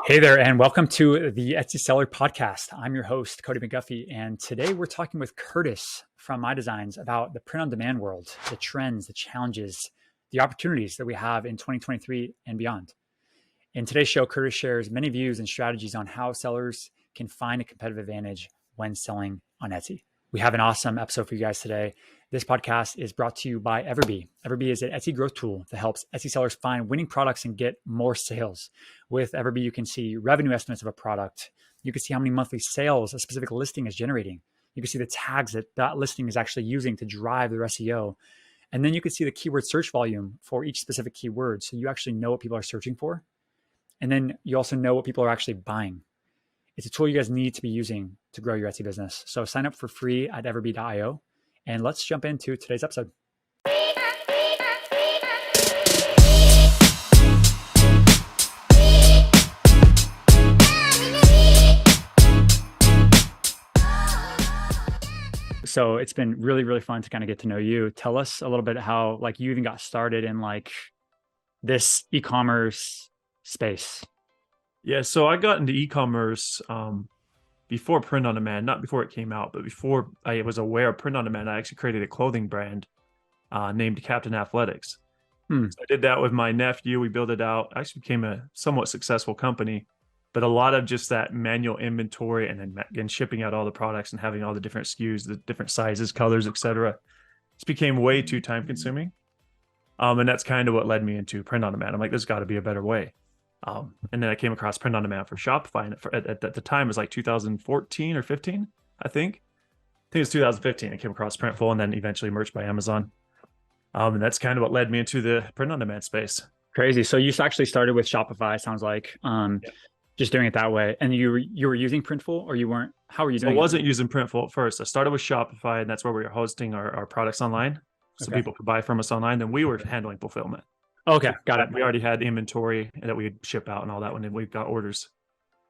Hey there, and welcome to the Etsy Seller Podcast. I'm your host, Cody McGuffie, and today we're talking with Curtis from MyDesigns about the print-on-demand world, the trends, the challenges, the opportunities that we have in 2023 and beyond. In today's show, Curtis shares many views and strategies on how sellers can find a competitive advantage when selling on Etsy. We have an awesome episode for you guys today. This podcast is brought to you by EverBee. EverBee is an Etsy growth tool that helps Etsy sellers find winning products and get more sales. With EverBee, you can see revenue estimates of a product. You can see how many monthly sales a specific listing is generating. You can see the tags that that listing is actually using to drive their SEO. And then you can see the keyword search volume for each specific keyword. So you actually know what people are searching for. And then you also know what people are actually buying. It's a tool you guys need to be using to grow your Etsy business. So sign up for free at everbee.io. And let's jump into today's episode. So it's been really, really fun to kind of get to know you. Tell us a little bit how you even got started in this e-commerce space. Yeah, so I got into e-commerce before print on demand, not before it came out, but before I was aware of print on demand. I actually created a clothing brand named Captain Athletics. So I did that with my nephew. We built it out. Actually became a somewhat successful company, but a lot of just that manual inventory and then shipping out all the products and having all the different SKUs, the different sizes, colors, etc. It became way too time consuming. And that's kind of what led me into print on demand. I'm like, there's got to be a better way. And then I came across print on demand for Shopify, and at the time it was like 2014 or 15, I think it was 2015. I came across Printful, and then eventually merged by Amazon. And that's kind of what led me into the print on demand space. Crazy. So you actually started with Shopify, sounds like, just doing it that way. And you were using Printful, or you weren't? How were you doing? I wasn't using Printful at first. I started with Shopify, and that's where we were hosting our products online, so people could buy from us online. Then we were handling fulfillment. Okay, got it. We already had inventory that we'd ship out and all that when we got orders.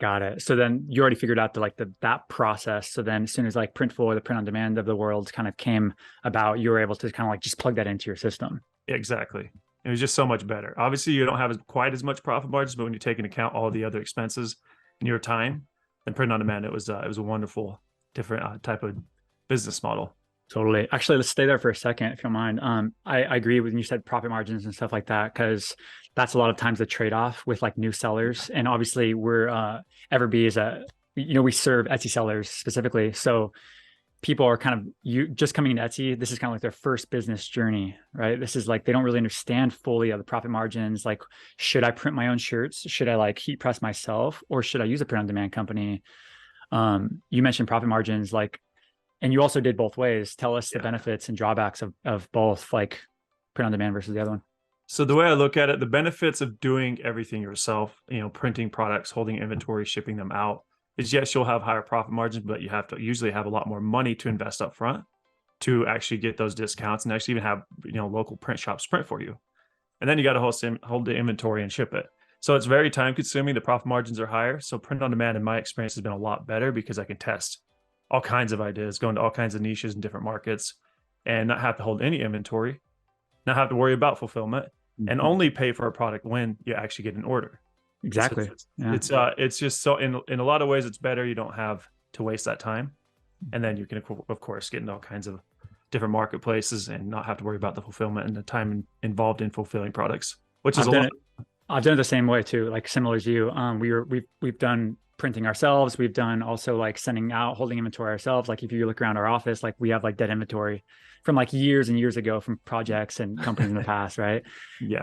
Got it. So then you already figured out that process. So then as soon as Printful or the print on demand of the world kind of came about, you were able to kind of just plug that into your system. Exactly. It was just so much better. Obviously, you don't have quite as much profit margins, but when you take into account all the other expenses and your time, then print on demand, it was a wonderful, different type of business model. Totally. Actually, let's stay there for a second, if you don't mind. I agree when you said profit margins and stuff like that, because that's a lot of times the trade-off with new sellers. And obviously we're EverBee is we serve Etsy sellers specifically. So people are kind of just coming into Etsy. This is kind of their first business journey, right? This is they don't really understand fully of the profit margins. Should I print my own shirts? Should I heat press myself, or should I use a print on demand company? You mentioned profit margins, and you also did both ways. Tell us the benefits and drawbacks of both, print on demand versus the other one. So the way I look at it, the benefits of doing everything yourself, printing products, holding inventory, shipping them out, is yes, you'll have higher profit margins, but you have to usually have a lot more money to invest up front to actually get those discounts and actually even have local print shops print for you. And then you got to hold the inventory and ship it. So it's very time consuming. The profit margins are higher. So print on demand, in my experience, has been a lot better because I can test all kinds of ideas, go into all kinds of niches in different markets, and not have to hold any inventory, not have to worry about fulfillment, and only pay for a product when you actually get an order. Exactly. It's just so in a lot of ways it's better. You don't have to waste that time, and then you can of course get into all kinds of different marketplaces and not have to worry about the fulfillment and the time involved in fulfilling products, which is I've done it the same way too, similar to you. We've done printing ourselves. We've done also sending out, holding inventory ourselves. If you look around our office, we have dead inventory from years and years ago from projects and companies in the past, right? Yeah.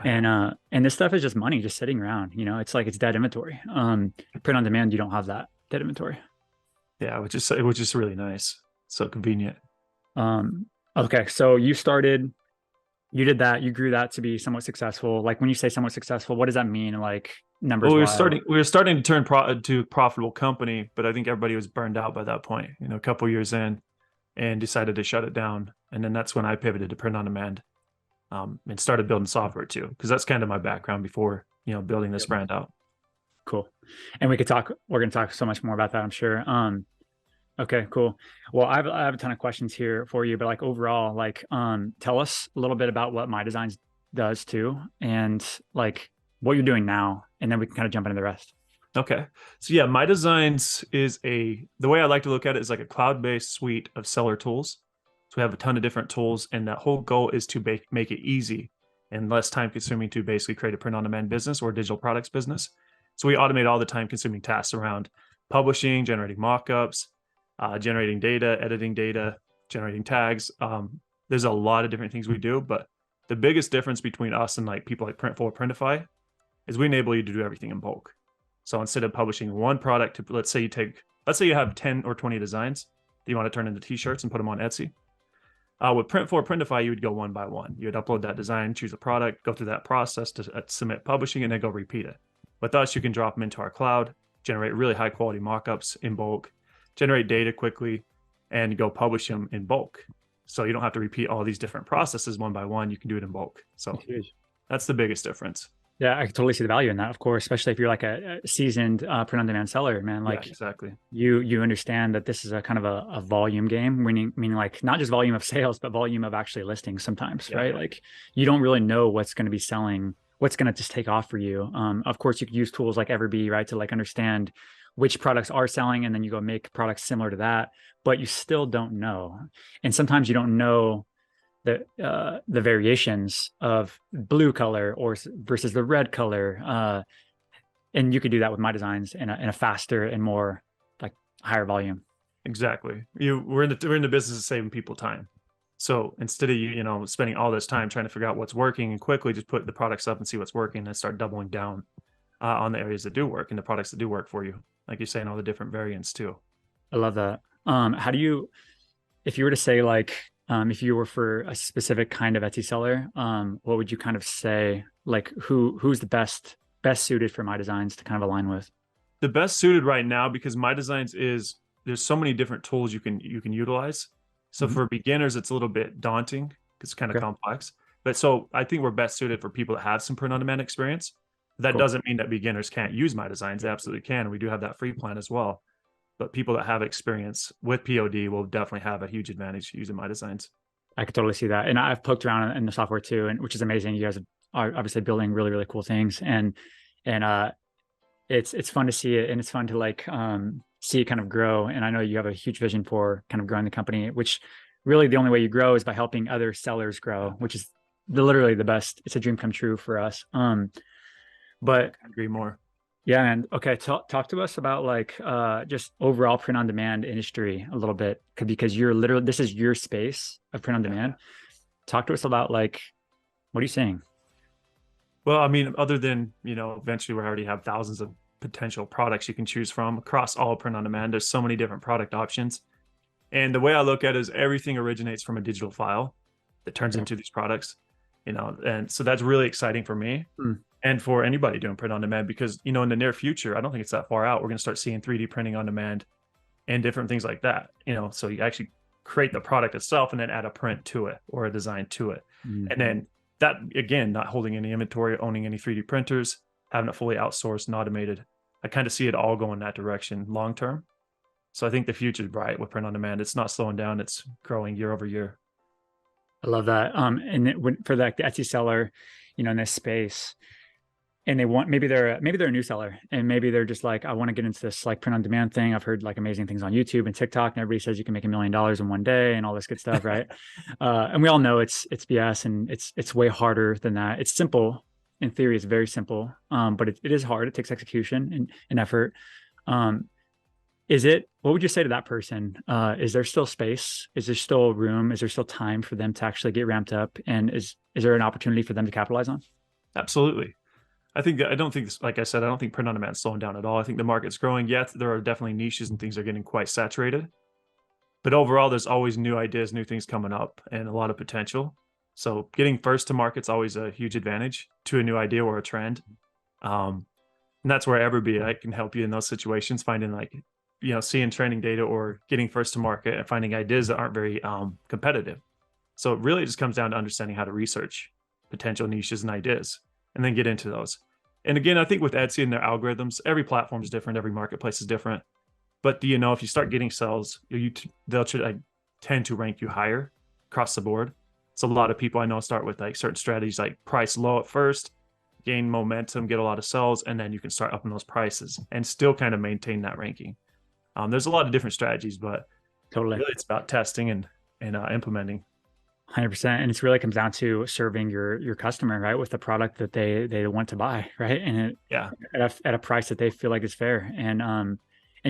And this stuff is just money just sitting around. It's dead inventory. Print on demand, you don't have that dead inventory. Yeah, which is really nice. So convenient. Okay, so you did that, you grew that to be somewhat successful. When you say somewhat successful, what does that mean? Numbers. Well, we were starting to turn to a profitable company, but I think everybody was burned out by that point, a couple years in, and decided to shut it down. And then that's when I pivoted to print on demand, and started building software too, because that's kind of my background before, building this brand out. Cool. And we're going to talk so much more about that, I'm sure. Okay, cool. Well, I have a ton of questions here for you, but overall, tell us a little bit about what MyDesigns does too, and what you're doing now, and then we can kind of jump into the rest. Okay. So yeah, MyDesigns is the way I like to look at it is like a cloud-based suite of seller tools. So we have a ton of different tools, and that whole goal is to make it easy and less time consuming to basically create a print on demand business or digital products business. So we automate all the time consuming tasks around publishing, generating mockups, generating data, editing data, generating tags. There's a lot of different things we do, but the biggest difference between us and like people like Printful or Printify is we enable you to do everything in bulk. So instead of publishing one product to, let's say you have 10 or 20 designs that you want to turn into t-shirts and put them on Etsy. With Printful or Printify, you would go one by one. You would upload that design, choose a product, go through that process to submit publishing, and then go repeat it. With us, you can drop them into our cloud, generate really high quality mockups in bulk, generate data quickly, and go publish them in bulk. So you don't have to repeat all these different processes one by one. You can do it in bulk. So that's the biggest difference. Yeah, I can totally see the value in that, of course, especially if you're like a seasoned print on demand seller, man. Like yeah, exactly. You understand that this is a kind of a volume game, meaning like not just volume of sales, but volume of actually listings sometimes, Yeah. right? Like you don't really know what's going to be selling, what's going to just take off for you. Of course, you could use tools like EverBee, right, to like understand which products are selling, and then you go make products similar to that, but you still don't know. And sometimes you don't know the variations of blue color or versus the red color, and you could do that with MyDesigns in a faster and more like higher volume. Exactly. We're in the business of saving people time. So instead of you spending all this time trying to figure out what's working and quickly just put the products up and see what's working and start doubling down on the areas that do work and the products that do work for you, like you're saying, all the different variants too. I love that. How do you, if you were to say like, if you were for a specific kind of Etsy seller, what would you kind of say? Like who's the best suited for MyDesigns to kind of align with? The best suited right now, because MyDesigns is there's so many different tools you can utilize. So for beginners, it's a little bit daunting because it's kind of complex. But so I think we're best suited for people that have some print on demand experience. That doesn't mean that beginners can't use MyDesigns. They absolutely can. We do have that free plan as well. But people that have experience with POD will definitely have a huge advantage using MyDesigns. I could totally see that. And I've poked around in the software too, and which is amazing. You guys are obviously building really, really cool things. And it's fun to see it, and it's fun to like see it kind of grow. And I know you have a huge vision for kind of growing the company, which really the only way you grow is by helping other sellers grow, which is literally the best. It's a dream come true for us. But I agree more. yeah, and okay, talk to us about like just overall print on demand industry a little bit, because you're literally, this is your space of print on demand. Talk to us about like, what are you saying? Well, I mean, other than, eventually we already have thousands of potential products you can choose from across all print on demand. There's so many different product options. And the way I look at it is everything originates from a digital file that turns into these products, and so that's really exciting for me and for anybody doing print on demand, because, in the near future, I don't think it's that far out, we're going to start seeing 3D printing on demand and different things like that, so you actually create the product itself and then add a print to it or a design to it. And then that, again, not holding any inventory, owning any 3D printers, having it fully outsourced and automated. I kind of see it all going that direction long term. So I think the future is bright with print on demand. It's not slowing down, it's growing year over year. I love that. And for like the Etsy seller, in this space, and they want, maybe they're a new seller, and maybe they're just like, I want to get into this like print on demand thing. I've heard like amazing things on YouTube and TikTok, and everybody says you can make $1 million in one day and all this good stuff, right? And we all know it's BS, and it's way harder than that. It's simple in theory; it's very simple, but it is hard. It takes execution and effort. What would you say to that person? Is there still space? Is there still room? Is there still time for them to actually get ramped up? And is there an opportunity for them to capitalize on? Absolutely. I don't think, like I said, I don't think print on demand is slowing down at all. I think the market's growing. Yet there are definitely niches and things are getting quite saturated. But overall, there's always new ideas, new things coming up, and a lot of potential. So getting first to market's always a huge advantage to a new idea or a trend. And that's where EverBee, I can help you in those situations, finding like, seeing training data or getting first to market and finding ideas that aren't very competitive. So it really just comes down to understanding how to research potential niches and ideas and then get into those. And again, I think with Etsy and their algorithms, every platform is different, every marketplace is different. But if you start getting sales, they'll tend to rank you higher across the board. So a lot of people I know start with like certain strategies, like price low at first, gain momentum, get a lot of sales, and then you can start upping those prices and still kind of maintain that ranking. There's a lot of different strategies, but Totally. really it's about testing and implementing. 100%. And it's really comes down to serving your customer, right, with the product that they want to buy, right, and Yeah. at a price that they feel like is fair, and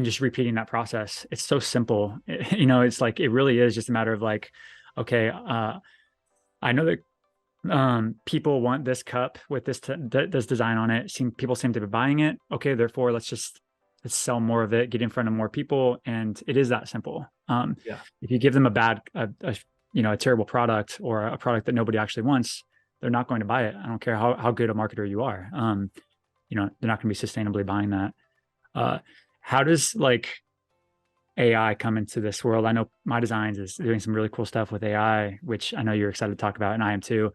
just repeating that process. It's so simple. It's like it really is just a matter of like, okay, I know that people want this cup with this design on it. People seem to be buying it. Okay, therefore let's sell more of it, get in front of more people, and it is that simple. Yeah. If you give them a terrible product or a product that nobody actually wants, they're not going to buy it. I don't care how good a marketer you are. They're not going to be sustainably buying that. How does like AI come into this world? I know MyDesigns is doing some really cool stuff with AI, which I know you're excited to talk about, and I am too.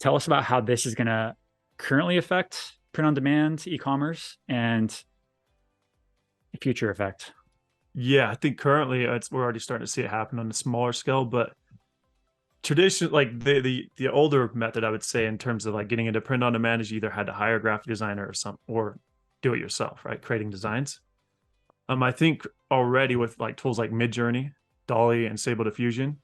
Tell us about how this is going to currently affect print on demand, e-commerce, and future effect. Yeah, I think currently we're already starting to see it happen on a smaller scale, but tradition, like the older method, I would say, in terms of like getting into print on demand, is you either had to hire a graphic designer or do it yourself, right? Creating designs. I think already with like tools like Midjourney, Dolly, and Stable Diffusion,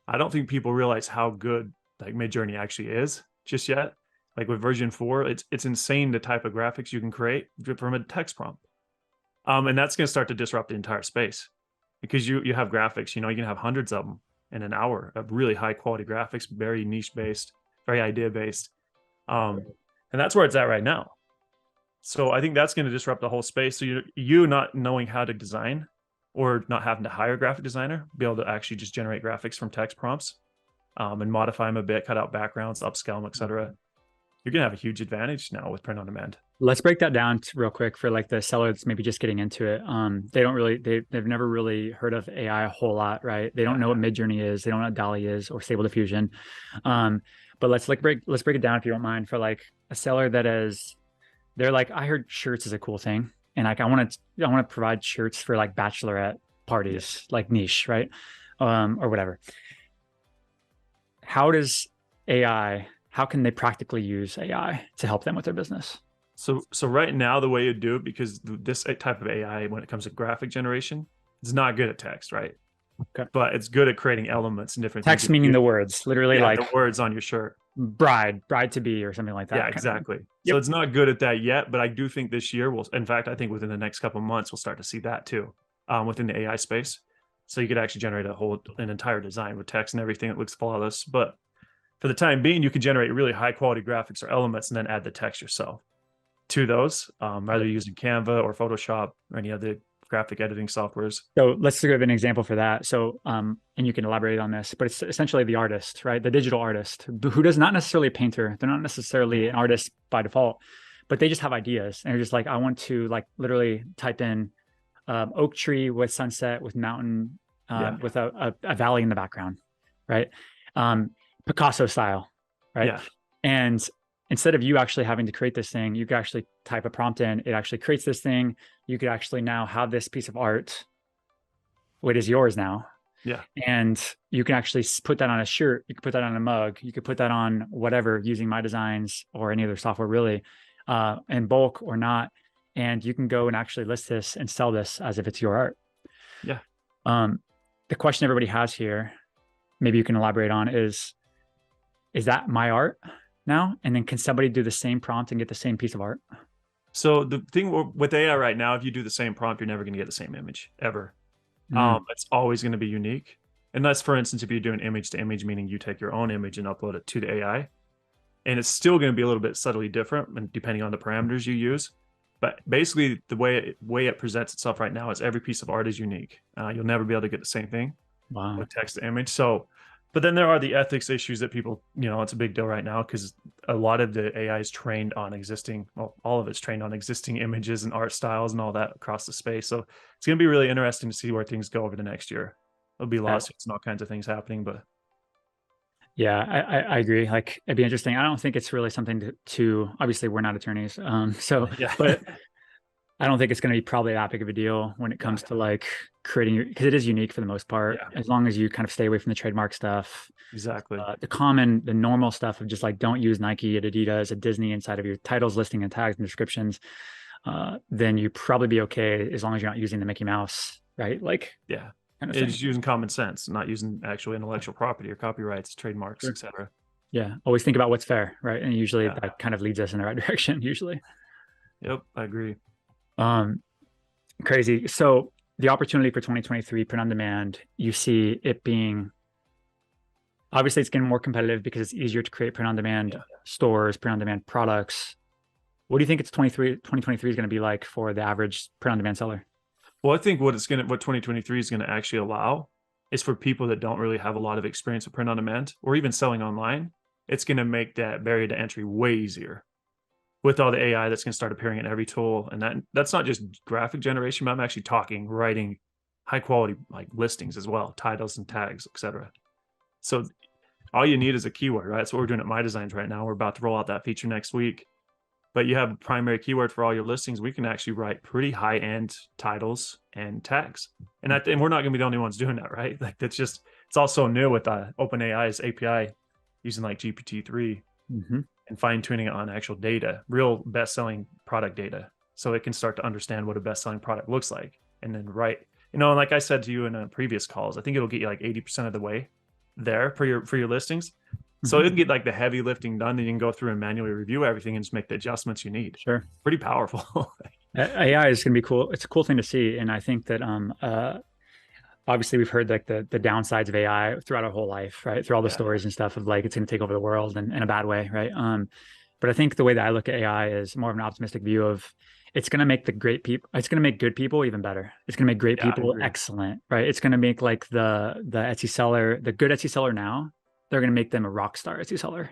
I don't think people realize how good like Midjourney actually is just yet. Like with version 4, it's insane the type of graphics you can create from a text prompt. And that's going to start to disrupt the entire space, because you have graphics, you can have hundreds of them in an hour of really high quality graphics, very niche based, very idea based. And that's where it's at right now. So I think that's going to disrupt the whole space. So you not knowing how to design, or not having to hire a graphic designer, be able to actually just generate graphics from text prompts, and modify them a bit, cut out backgrounds, upscale them, etc. You're going to have a huge advantage now with print on demand. Let's break that down real quick for like the seller that's maybe just getting into it. They've never really heard of AI a whole lot, right? They don't know what Midjourney is. They don't know what Dolly is or Stable Diffusion. But let's break it down, if you don't mind, for like a seller they're like, I heard shirts is a cool thing, and like I want to provide shirts for like bachelorette parties, like niche, right? Or whatever. How can they practically use AI to help them with their business? So right now, the way you do it, because this type of AI, when it comes to graphic generation, is not good at text, right? Okay. But it's good at creating elements and different Text things. meaning the words, literally, like the words on your shirt. bride to be, or something like that. Yeah, exactly. Yep. So it's not good at that yet, but I do think this year in fact, I think within the next couple of months, we'll start to see that too, within the AI space. So you could actually generate an entire design with text and everything that looks flawless. But for the time being, you can generate really high quality graphics or elements and then add the text yourself to those, either using Canva or Photoshop or any other graphic editing softwares. So let's give an example for that. So, and you can elaborate on this, but it's essentially the artist, right? The digital artist who does not necessarily a painter. They're not necessarily an artist by default, but they just have ideas. And they're just like, I want to like literally type in oak tree with sunset, with mountain, with a valley in the background, right? Picasso style, right? Yeah. And instead of you actually having to create this thing, you can actually type a prompt in. It actually creates this thing. You could actually now have this piece of art. It is yours now. Yeah. And you can actually put that on a shirt. You can put that on a mug. You could put that on whatever using MyDesigns or any other software, really, in bulk or not. And you can go and actually list this and sell this as if it's your art. Yeah. The question everybody has here, maybe you can elaborate on, is that my art now? And then can somebody do the same prompt and get the same piece of art? So the thing with AI right now, if you do the same prompt, you're never going to get the same image ever. It's always going to be unique. Unless, for instance, if you're doing image to image, meaning you take your own image and upload it to the AI, and it's still going to be a little bit subtly different, and depending on the parameters you use. But basically, the way it presents itself right now is every piece of art is unique. You'll never be able to get the same thing with text to image. So, but then there are the ethics issues that people, it's a big deal right now, because a lot of the AI is trained on all of it's trained on existing images and art styles and all that across the space. So it's going to be really interesting to see where things go over the next year. There'll be lawsuits and all kinds of things happening, but yeah, I agree. Like, it'd be interesting. I don't think it's really something to obviously we're not attorneys. So, yeah. but I don't think it's going to be probably that big of a deal when it Yeah. comes to like creating your, because it is unique for the most part, Yeah, as long as you kind of stay away from the trademark stuff. exactly. The normal stuff of just like don't use Nike at Adidas at Disney inside of your titles, listing, and tags and descriptions. Then you probably be okay as long as you're not using the Mickey Mouse, right? Like Yeah. kind of thing. It's using common sense, not using actual intellectual property or copyrights, trademarks, Sure. etc. Yeah. Always think about what's fair, right? And usually Yeah. that kind of leads us in the right direction, usually. Yep, I agree. Um, Crazy. So the opportunity for 2023 print on demand, you see it being obviously it's getting more competitive because it's easier to create print on demand Yeah. stores, print on demand products. What do you think 2023 is going to be like for the average print on demand seller? Well, I think what 2023 is gonna actually allow is for people that don't really have a lot of experience with print on demand or even selling online. It's gonna make that barrier to entry way easier with all the AI that's gonna start appearing in every tool. And that's not just graphic generation, but I'm actually talking writing high quality like listings as well, titles and tags, etc. So all you need is a keyword, right? That's what we're doing at MyDesigns right now. We're about to roll out that feature next week. But you have a primary keyword for all your listings. We can actually write pretty high end titles and tags, and we're not going to be the only ones doing that, right? Like that's just it's also new with OpenAI's API using like GPT-3 Mm-hmm. and fine tuning it on actual data, real best selling product data, so it can start to understand what a best selling product looks like, and then write. Like I said to you in previous calls, I think it'll get you like 80% of the way there for your listings. So Mm-hmm. it'll get like the heavy lifting done. Then you can go through and manually review everything and just make the adjustments you need. Sure. Pretty powerful. AI is going to be cool. It's a cool thing to see, and I think that obviously we've heard like the downsides of AI throughout our whole life, right? Through all the Yeah. stories and stuff of like it's going to take over the world and in a bad way, right? But I think the way that I look at AI is more of an optimistic view of it's going to make the great people, it's going to make good people even better. It's going to make great Yeah, I people agree. excellent, right? It's going to make like the Etsy seller, the good Etsy seller now, they're going to make them a rock star Etsy seller.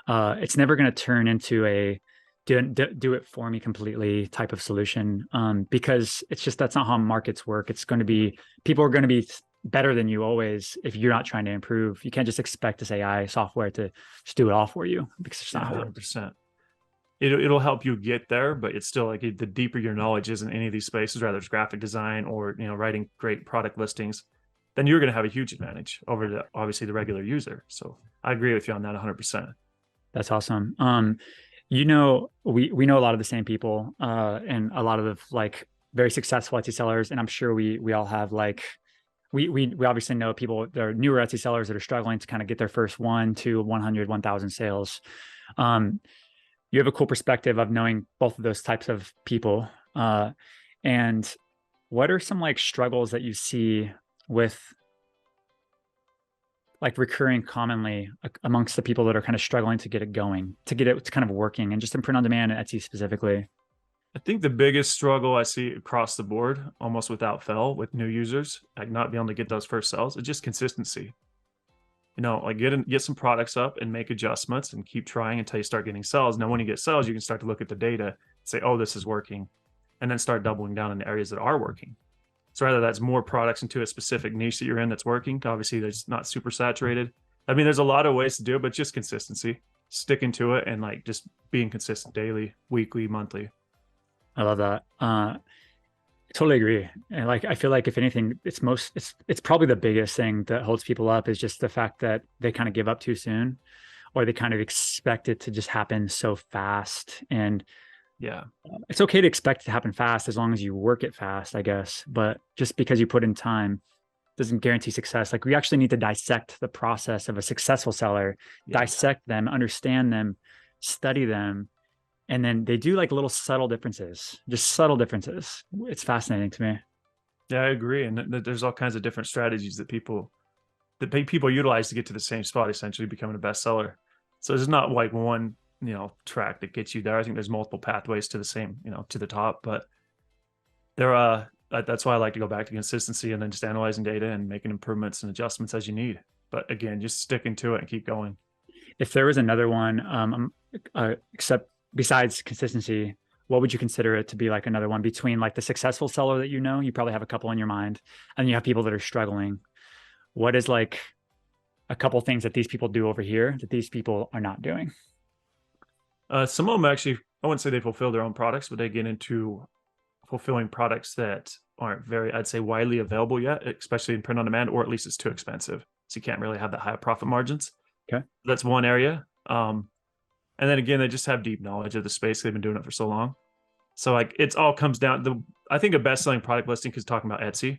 Yeah. It's never going to turn into a do it for me completely type of solution because it's just that's not how markets work. It's going to be people are going to be better than you always if you're not trying to improve. You can't just expect this AI software to just do it all for you because it's Yeah, not how it works. 100%. It'll help you get there, but it's still like the deeper your knowledge is in any of these spaces, whether it's graphic design or writing great product listings, then you're going to have a huge advantage over obviously the regular user. So I agree with you on that 100%. That's awesome. We know a lot of the same people and a lot of the like very successful Etsy sellers, and I'm sure we all have like we obviously know people that are newer Etsy sellers that are struggling to kind of get their first 1 to 100, 1,000 sales. Um, you have a cool perspective of knowing both of those types of people. And what are some like struggles that you see with like recurring commonly amongst the people that are kind of struggling to get it going, to get it kind of working and just in print on demand and Etsy specifically? I think the biggest struggle I see across the board, almost without fail, with new users, like not being able to get those first sales, is just consistency. Like get some products up and make adjustments and keep trying until you start getting sales. Now, when you get sales, you can start to look at the data and say, oh, this is working, and then start doubling down in the areas that are working. So rather that's more products into a specific niche that you're in that's working. Obviously, there's not super saturated. I mean, there's a lot of ways to do it, but just consistency, sticking to it, and like just being consistent daily, weekly, monthly. I love that. Totally agree. And like I feel like if anything, it's probably the biggest thing that holds people up is just the fact that they kind of give up too soon or they kind of expect it to just happen so fast. And Yeah, it's okay to expect it to happen fast as long as you work it fast, I guess. But just because you put in time doesn't guarantee success. Like we actually need to dissect the process of a successful seller, yeah, dissect them, understand them, study them, and then they do like little subtle differences, just subtle differences. It's fascinating to me. yeah. I agree, and there's all kinds of different strategies that people utilize to get to the same spot, essentially becoming a bestseller. So there's not like one track that gets you there. I think there's multiple pathways to the same to the top, but that's why I like to go back to consistency and then just analyzing data and making improvements and adjustments as you need. But again, just sticking to it and keep going. If there was another one, except besides consistency, what would you consider it to be like another one between like the successful seller that you probably have a couple in your mind, and you have people that are struggling? What is like a couple things that these people do over here that these people are not doing? Some of them actually, I wouldn't say they fulfill their own products, but they get into fulfilling products that aren't very, I'd say, widely available yet, especially in print on demand, or at least it's too expensive. So you can't really have that high profit margins. Okay. That's one area. And then again, they just have deep knowledge of the space. They've been doing it for so long. So like it's all comes down I think a best-selling product listing, because talking about Etsy,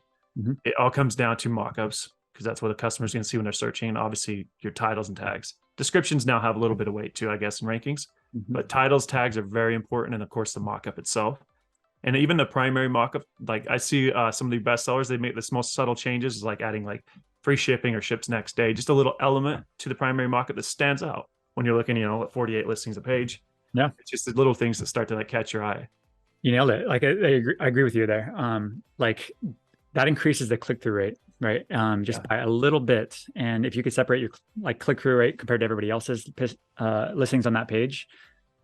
it all comes down to mockups, because that's what the customer's going to see when they're searching. And obviously your titles and tags. Descriptions now have a little bit of weight too, I guess, in rankings, but titles, tags are very important. And of course the mockup itself. And even the primary mockup, like I see some of the best sellers, they make this most subtle changes, like adding like free shipping or ships next day, just a little element to the primary mockup that stands out when you're looking, at 48 listings a page. Yeah. It's just the little things that start to like catch your eye. You nailed it. Like I agree with you there. Like that increases the click-through rate, right? Just by a little bit. And if you could separate your like click-through rate compared to everybody else's listings on that page,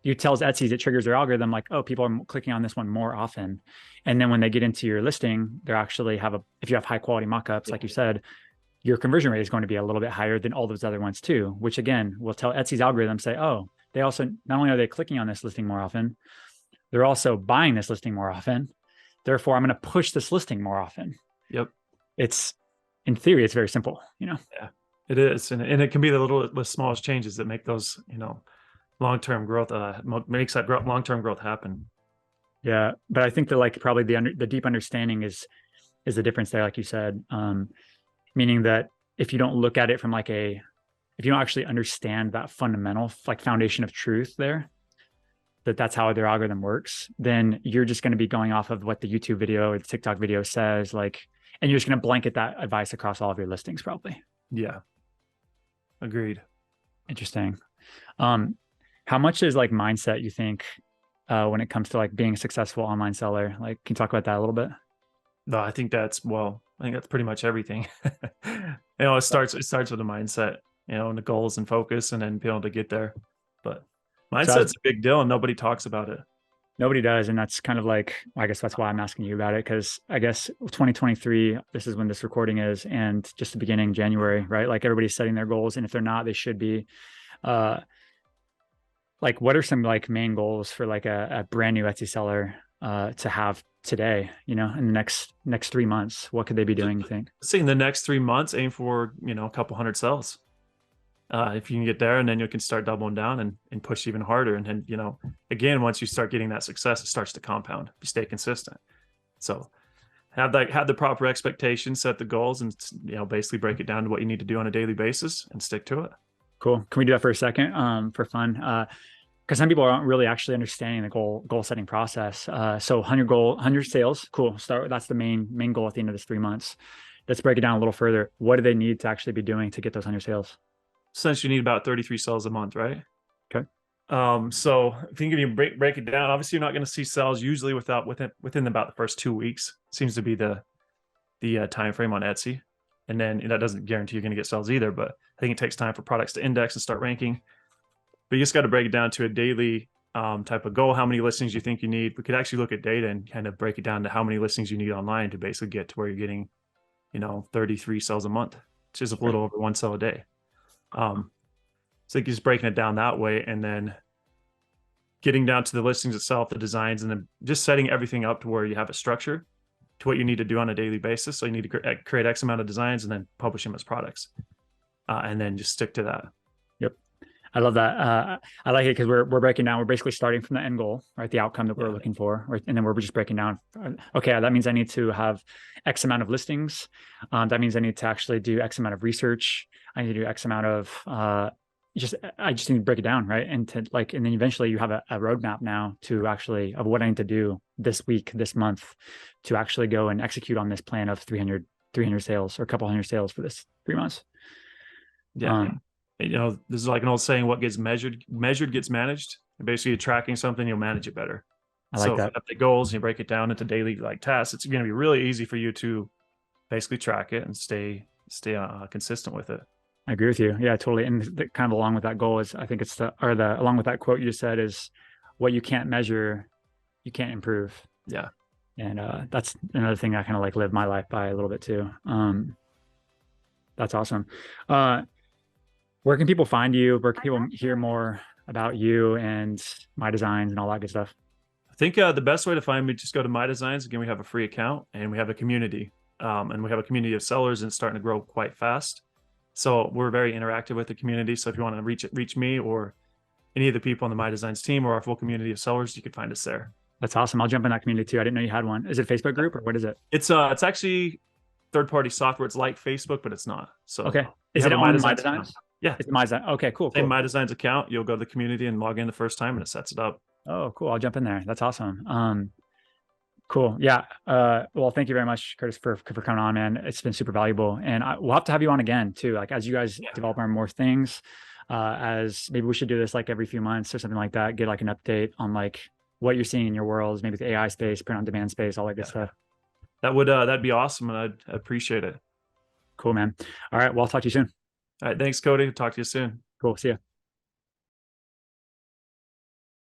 you tells Etsy, it triggers their algorithm like, oh, people are clicking on this one more often. And then when they get into your listing, they're actually if you have high quality mockups, like you said, your conversion rate is going to be a little bit higher than all those other ones too, which again, will tell Etsy's algorithm, say, oh, they also, not only are they clicking on this listing more often, they're also buying this listing more often. Therefore, I'm going to push this listing more often. Yep. It's, in theory, it's very simple, Yeah, it is. And it can be the smallest changes that make those, long-term growth, makes that long-term growth happen. Yeah. But I think that like probably the deep understanding is the difference there, like you said, meaning that if you don't look at it from like if you don't actually understand that fundamental like foundation of truth there, that's how their algorithm works, then you're just going to be going off of what the YouTube video or the TikTok video says, like, and you're just going to blanket that advice across all of your listings probably. Yeah. Agreed. Interesting. How much is like mindset, you think, when it comes to like being a successful online seller? Like, can you talk about that a little bit? No, I think that's pretty much everything. It starts with a mindset, and the goals and focus, and then being able to get there. But mindset's a big deal and nobody talks about it. Nobody does. And that's kind of like, I guess that's why I'm asking you about it. Cause I guess 2023, this is when this recording is, and just the beginning, January, right? Like everybody's setting their goals. And if they're not, they should be. Like what are some like main goals for like a brand new Etsy seller to have today, in the next 3 months? What could they be doing, you think? Say in the next 3 months, aim for, a couple hundred sales. If you can get there, and then you can start doubling down and push even harder. And then, again, once you start getting that success, it starts to compound. You stay consistent. So have the proper expectations, set the goals, and, basically break it down to what you need to do on a daily basis and stick to it. Cool. Can we do that for a second, for fun? Because some people aren't really actually understanding the goal setting process. So 100 sales, cool. That's the main goal at the end of this 3 months. Let's break it down a little further. What do they need to actually be doing to get those 100 sales? Since you need about 33 sales a month, right? Okay. So if you break it down, obviously you're not going to see sales usually within about the first 2 weeks. Seems to be the time frame on Etsy. And then that doesn't guarantee you're going to get sales either, but I think it takes time for products to index and start ranking. But you just got to break it down to a daily type of goal. How many listings you think you need? We could actually look at data and kind of break it down to how many listings you need online to basically get to where you're getting, 33 sales a month, which is a little over 1 sale a day. So just breaking it down that way, and then getting down to the listings itself, the designs, and then just setting everything up to where you have a structure to what you need to do on a daily basis. So you need to create X amount of designs and then publish them as products, and then just stick to that. Yep. I love that. I like it because we're breaking down. We're basically starting from the end goal, right? The outcome that we're looking for, right? And then we're just breaking down. Okay, that means I need to have X amount of listings. That means I need to actually do X amount of research. I need to do X amount of I just need to break it down, right? And and then eventually you have a roadmap now of what I need to do this week, this month, to actually go and execute on this plan of 300 sales or a couple hundred sales for this 3 months. Yeah. This is like an old saying: what gets measured gets managed. And basically, you're tracking something, you'll manage it better. I like that. If you have the goals and you break it down into daily tasks, it's going to be really easy for you to basically track it and stay consistent with it. I agree with you. Yeah, totally. And kind of along with that goal is, I think it's along with that quote you just said is, what you can't measure, you can't improve. Yeah. And that's another thing I kind of like live my life by a little bit too. That's awesome. Where can people find you? Where can people hear more about you and MyDesigns and all that good stuff? think the best way to find me, just go to MyDesigns. Again, we have a free account and we have a community. And we have a community of sellers, and it's starting to grow quite fast. So we're very interactive with the community. So if you want to reach me or any of the people on the MyDesigns team or our full community of sellers, you can find us there. That's awesome. I'll jump in that community too. I didn't know you had one. Is it a Facebook group or what is it? It's actually third-party software. It's like Facebook, but it's not. So okay. Is it on MyDesigns? Yeah. It's MyDesigns. Okay, cool. Same MyDesigns account. You'll go to the community and log in the first time and it sets it up. Oh, cool. I'll jump in there. That's awesome. Cool. Yeah. Well, thank you very much, Curtis, for coming on, man. It's been super valuable. And we'll have to have you on again too. Like as you guys develop more things, as maybe we should do this like every few months or something like that, get like an update on like what you're seeing in your worlds, maybe the AI space, print on demand space, all that good stuff. That would, that'd be awesome. And I'd appreciate it. Cool, man. All right. Well, I'll talk to you soon. All right. Thanks, Cody. Talk to you soon. Cool. See ya.